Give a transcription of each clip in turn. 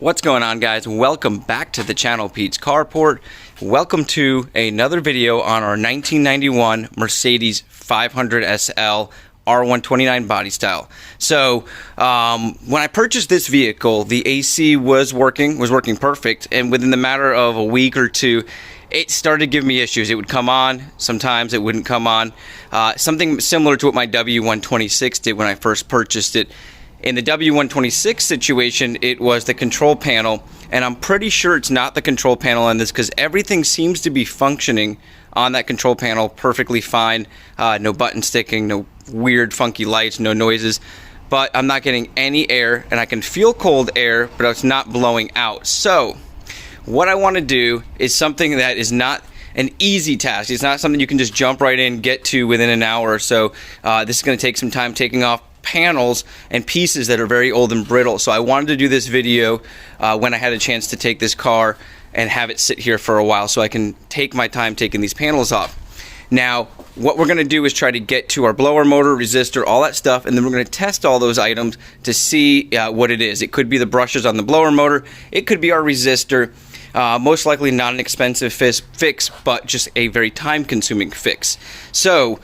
What's going on, guys? Welcome back to the channel, Pete's Carport. Welcome to another video on our 1991 Mercedes 500 SL R129 body style. So when I purchased this vehicle, the AC was working perfect, and within the matter of a week or two, it started giving me issues. It would come on, sometimes it wouldn't come on. Something similar to what my W126 did when I first purchased it. In the W126 situation, it was the control panel, and I'm pretty sure it's not the control panel on this because everything seems to be functioning on that control panel perfectly fine. No button sticking, no weird funky lights, no noises, but I'm not getting any air, and I can feel cold air, but it's not blowing out. So what I want to do is something that is not an easy task. It's not something you can just jump right in, get to within an hour or so. This is going to take some time taking off panels and pieces that are very old and brittle. So I wanted to do this video when I had a chance to take this car and have it sit here for a while so I can take my time taking these panels off. Now what we're going to do is try to get to our blower motor, resistor, all that stuff, and then we're going to test all those items to see what it is. It could be the brushes on the blower motor, it could be our resistor. Most likely not an expensive fix, but just a very time-consuming fix. So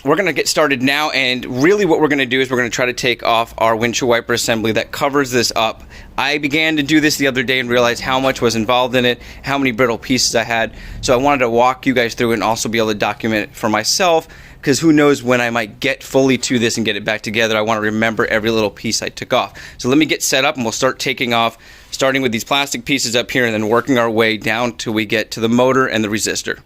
we're going to get started now, and really what we're going to do is we're going to try to take off our windshield wiper assembly that covers this up. I began to do this the other day and realized how much was involved in it, how many brittle pieces I had. So I wanted to walk you guys through it and also be able to document it for myself, because who knows when I might get fully to this and get it back together. I want to remember every little piece I took off. So let me get set up and we'll start taking off, starting with these plastic pieces up here and then working our way down till we get to the motor and the resistor.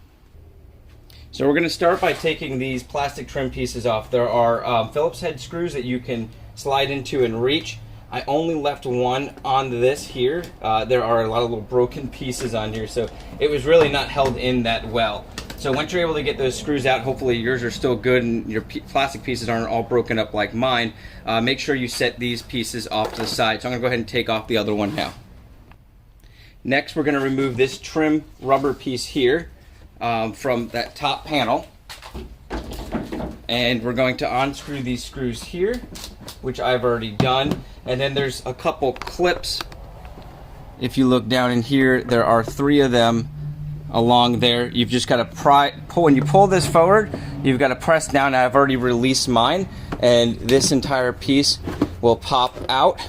So we're going to start by taking these plastic trim pieces off. There are Phillips head screws that you can slide into and reach. I only left one on this here. There are a lot of little broken pieces on here, so it was really not held in that well. So once you're able to get those screws out, hopefully yours are still good and your plastic pieces aren't all broken up like mine. Make sure you set these pieces off to the side. So I'm going to go ahead and take off the other one now. Next, we're going to remove this trim rubber piece here from that top panel, and we're going to unscrew these screws here, which I've already done. And then there's a couple clips. If you look down in here, there are 3 of them along there. You've just got to pull. When you pull this forward, you've got to press down. I've already released mine, and this entire piece will pop out,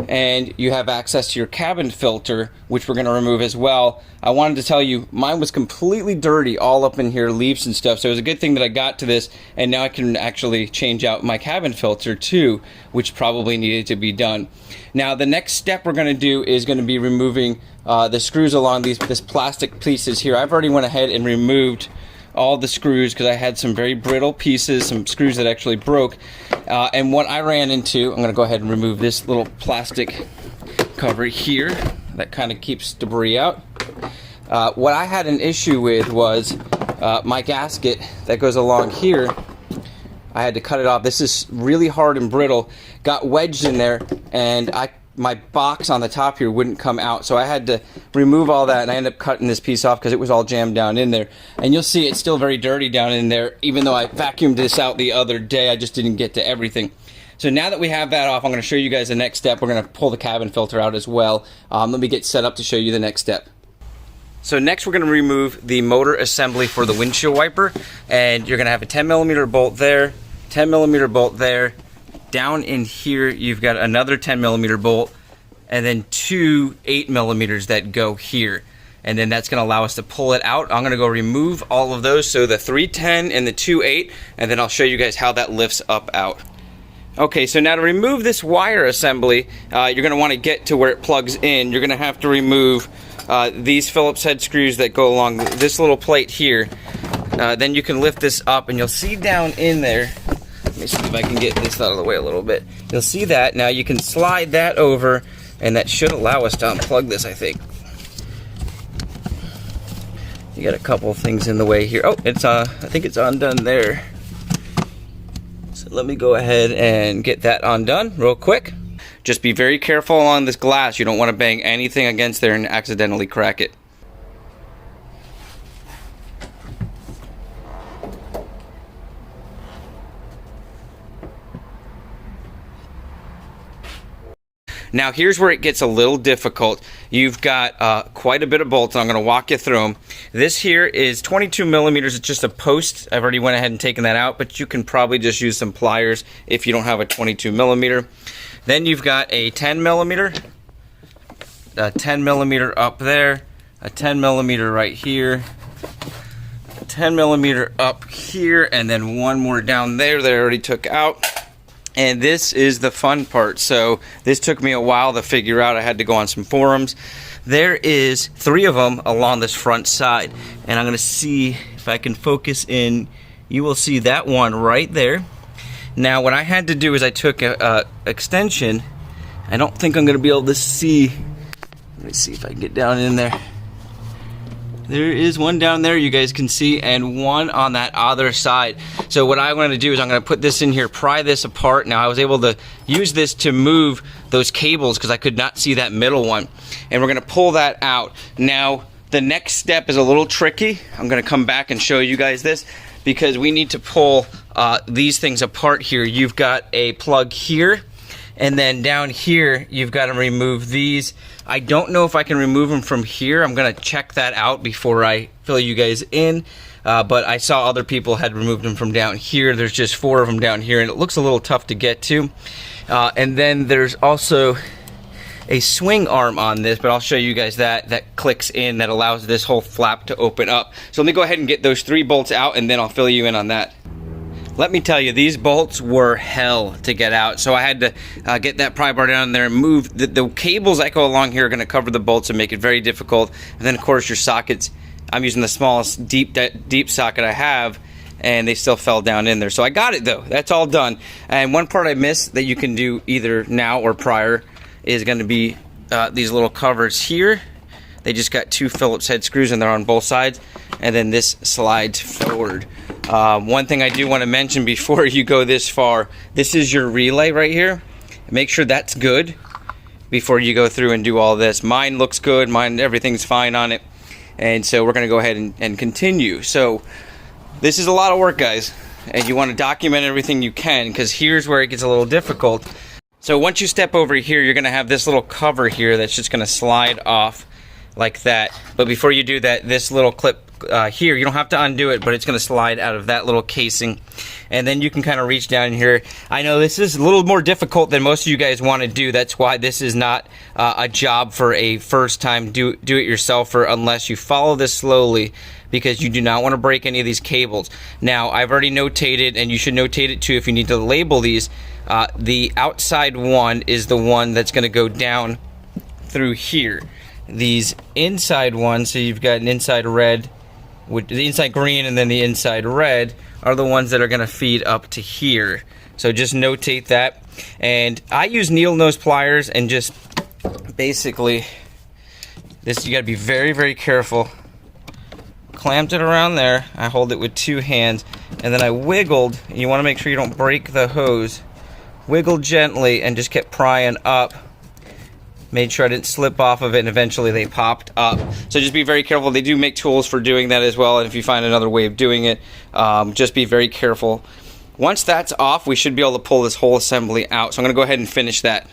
and you have access to your cabin filter, which we're going to remove as well. I wanted to tell you, mine was completely dirty all up in here, leaves and stuff, so it was a good thing that I got to this, and now I can actually change out my cabin filter too, which probably needed to be done. Now the next step we're going to do is going to be removing the screws along this plastic pieces here. I've already went ahead and removed all the screws because I had some very brittle pieces, some screws that actually broke. And what I ran into, I'm going to go ahead and remove this little plastic cover here that kind of keeps debris out. What I had an issue with was my gasket that goes along here. I had to cut it off. This is really hard and brittle, got wedged in there, and my box on the top here wouldn't come out, so I had to remove all that, and I ended up cutting this piece off because it was all jammed down in there. And you'll see it's still very dirty down in there, even though I vacuumed this out the other day. I just didn't get to everything. So now that we have that off, I'm going to show you guys the next step. We're going to pull the cabin filter out as well. Let me get set up to show you the next step. So next we're going to remove the motor assembly for the windshield wiper, and you're going to have a 10mm bolt there, 10mm bolt there. Down in here you've got another 10mm bolt, and then 2 8mm that go here, and then that's going to allow us to pull it out. I'm going to go remove all of those, so the 310 and the 2 8, and then I'll show you guys how that lifts up out. Okay, so now to remove this wire assembly, you're going to want to get to where it plugs in. You're going to have to remove these Phillips head screws that go along this little plate here. Then you can lift this up, and you'll see down in there, let me see if I can get this out of the way a little bit. You'll see that. Now you can slide that over, and that should allow us to unplug this, I think. You got a couple things in the way here. Oh, it's I think it's undone there. So let me go ahead and get that undone real quick. Just be very careful on this glass. You don't want to bang anything against there and accidentally crack it. Now here's where it gets a little difficult. You've got quite a bit of bolts. I'm going to walk you through them. This here is 22 millimeters. It's just a post. I've already went ahead and taken that out, but you can probably just use some pliers if you don't have a 22 millimeter. Then you've got a 10 millimeter, a 10 millimeter up there, a 10 millimeter right here, a 10 millimeter up here, and then one more down there that I already took out. And this is the fun part. So this took me a while to figure out. I had to go on some forums. There is 3 of them along this front side, and I'm going to see if I can focus in. You will see that one right there. Now what I had to do is I took a extension. I don't think I'm going to be able to see. Let me see if I can get down in there. There is one down there you guys can see, and one on that other side. So what I want to do is I'm going to put this in here, pry this apart. Now I was able to use this to move those cables because I could not see that middle one. And we're going to pull that out. Now the next step is a little tricky. I'm going to come back and show you guys this because we need to pull these things apart here. You've got a plug here, and then down here you've got to remove these. I don't know if I can remove them from here. I'm going to check that out before I fill you guys in. But I saw other people had removed them from down here. There's just 4 of them down here, and it looks a little tough to get to. And then there's also a swing arm on this, but I'll show you guys that clicks in, that allows this whole flap to open up. So let me go ahead and get those 3 bolts out, and then I'll fill you in on that. Let me tell you, these bolts were hell to get out. So I had to get that pry bar down there and move. The cables that go along here are going to cover the bolts and make it very difficult. And then, of course, your sockets. I'm using the smallest deep socket I have, and they still fell down in there. So I got it, though. That's all done. And one part I missed that you can do either now or prior is going to be these little covers here. They just got 2 Phillips head screws, and they're on both sides. And then this slides forward. One thing I do want to mention before you go this far, this is your relay right here. Make sure that's good before you go through and do all this. Mine looks good, everything's fine on it. And so we're going to go ahead and continue. So this is a lot of work, guys, and you want to document everything you can, because here's where it gets a little difficult. So once you step over here, you're going to have this little cover here that's just going to slide off like that. But before you do that, this little clip here, you don't have to undo it, but it's going to slide out of that little casing, and then you can kind of reach down here. I know this is a little more difficult than most of you guys want to do. That's why this is not a job for a first-time do-it-yourselfer unless you follow this slowly, because you do not want to break any of these cables. Now, I've already notated, and you should notate it too if you need to label these. The outside one is the one that's going to go down through here. These inside ones, so you've got an inside red, with the inside green and then the inside red, are the ones that are going to feed up to here. So just notate that. And I use needle nose pliers, and just basically this, you got to be very, very careful. Clamped it around there. I hold it with 2 hands, and then I wiggled. You want to make sure you don't break the hose. Wiggled gently and just kept prying up. Made sure I didn't slip off of it, and eventually they popped up. So just be very careful. They do make tools for doing that as well, and if you find another way of doing it, just be very careful. Once that's off, we should be able to pull this whole assembly out. So I'm going to go ahead and finish that.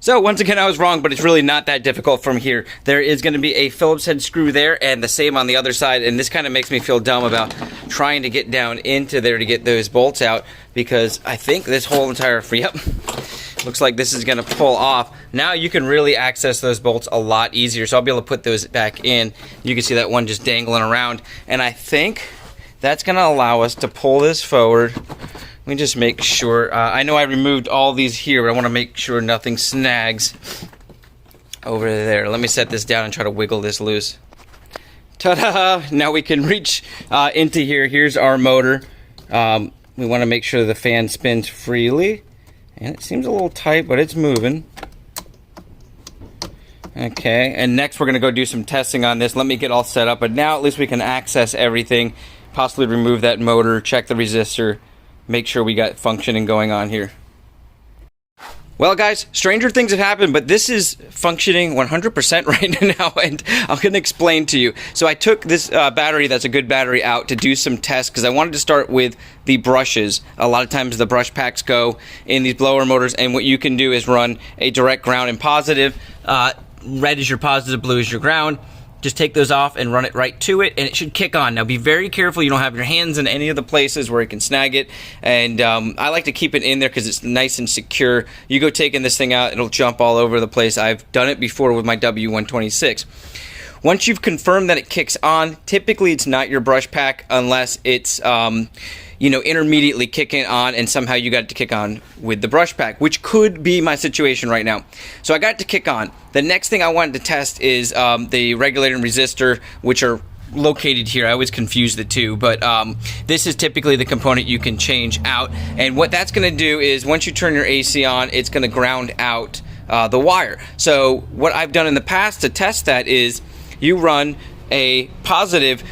So once again, I was wrong, but it's really not that difficult from here. There is going to be a Phillips head screw there, and the same on the other side, and this kind of makes me feel dumb about trying to get down into there to get those bolts out, because I think this whole entire, yep, looks like this is going to pull off. Now you can really access those bolts a lot easier, so I'll be able to put those back in. You can see that one just dangling around, and I think that's going to allow us to pull this forward. Let me just make sure. I know I removed all these here, but I want to make sure nothing snags over there. Let me set this down and try to wiggle this loose. Ta-da! Now we can reach into here. Here's our motor. We want to make sure the fan spins freely. And it seems a little tight, but it's moving. Okay, and next we're going to go do some testing on this. Let me get all set up, but now at least we can access everything, possibly remove that motor, check the resistor, make sure we got functioning going on here. Well, guys, stranger things have happened, but this is functioning 100% right now, and I'm going to explain to you. So I took this battery that's a good battery out to do some tests because I wanted to start with the brushes. A lot of times the brush packs go in these blower motors, and what you can do is run a direct ground and positive. Red is your positive, blue is your ground. Just take those off and run it right to it, and it should kick on. Now be very careful you don't have your hands in any of the places where it can snag it, and I like to keep it in there because it's nice and secure. You go taking this thing out, it'll jump all over the place. I've done it before with my W126. Once you've confirmed that it kicks on, typically it's not your brush pack unless it's intermediately kicking on and somehow you got it to kick on with the brush pack, which could be my situation right now. So I got it to kick on. The next thing I wanted to test is the regulator and resistor, which are located here. I always confuse the two, but this is typically the component you can change out. And what that's going to do is once you turn your AC on, it's going to ground out the wire. So what I've done in the past to test that is you run a positive,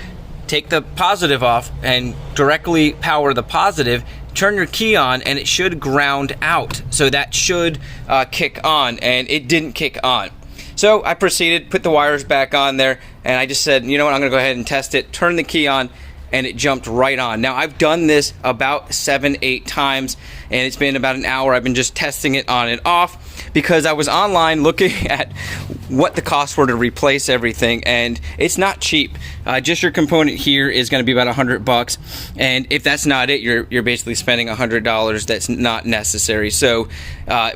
take the positive off and directly power the positive, turn your key on, and it should ground out. So that should kick on, and it didn't kick on. So I proceeded, put the wires back on there, and I just said, you know what, I'm gonna go ahead and test it, turn the key on, and it jumped right on. Now I've done this about 7-8 times, and it's been about an hour. I've been just testing it on and off because I was online looking at what the costs were to replace everything, and it's not cheap. Just your component here is going to be about $100, and if that's not it, you're basically spending $100 that's not necessary. So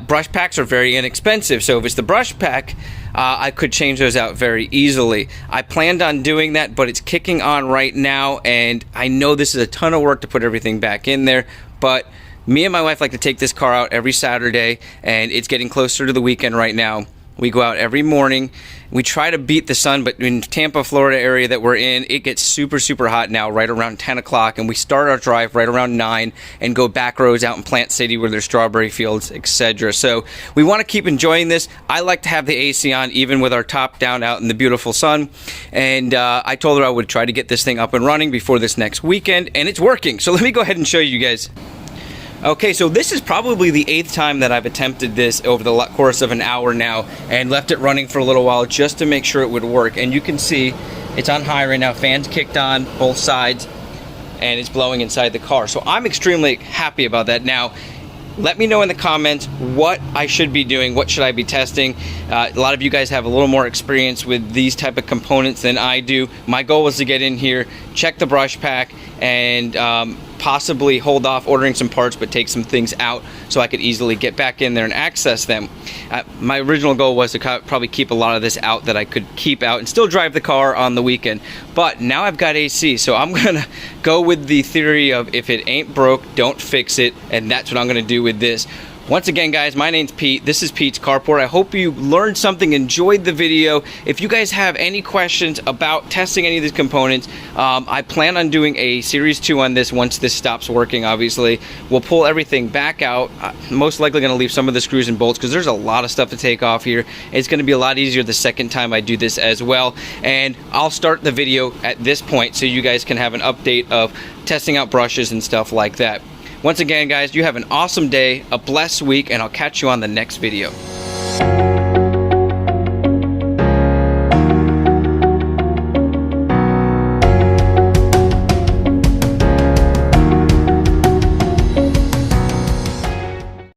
brush packs are very inexpensive. So if it's the brush pack, I could change those out very easily. I planned on doing that, but it's kicking on right now, and I know this is a ton of work to put everything back in there, but me and my wife like to take this car out every Saturday, and it's getting closer to the weekend right now. We go out every morning. We try to beat the sun, but in Tampa, Florida area that we're in, it gets super, super hot now, right around 10 o'clock, and we start our drive right around 9 and go back roads out in Plant City where there's strawberry fields, etc. So we want to keep enjoying this. I like to have the AC on even with our top down out in the beautiful sun, and I told her I would try to get this thing up and running before this next weekend, and it's working. So let me go ahead and show you guys. Okay, so this is probably the 8th time that I've attempted this over the course of an hour now and left it running for a little while just to make sure it would work. And you can see it's on high right now, fans kicked on both sides, and it's blowing inside the car. So I'm extremely happy about that. Now, let me know in the comments what I should be doing, what should I be testing. A lot of you guys have a little more experience with these type of components than I do. My goal was to get in here, check the brush pack, and possibly hold off ordering some parts but take some things out so I could easily get back in there and access them. My original goal was to probably keep a lot of this out that I could keep out and still drive the car on the weekend, but now I've got AC, so I'm gonna go with the theory of if it ain't broke, don't fix it, and that's what I'm gonna do with this. Once again, guys, my name's Pete. This is Pete's Carport. I hope you learned something, enjoyed the video. If you guys have any questions about testing any of these components, I plan on doing a Series 2 on this once this stops working, obviously. We'll pull everything back out. Most likely going to leave some of the screws and bolts because there's a lot of stuff to take off here. It's going to be a lot easier the second time I do this as well. And I'll start the video at this point so you guys can have an update of testing out brushes and stuff like that. Once again, guys, you have an awesome day, a blessed week, and I'll catch you on the next video.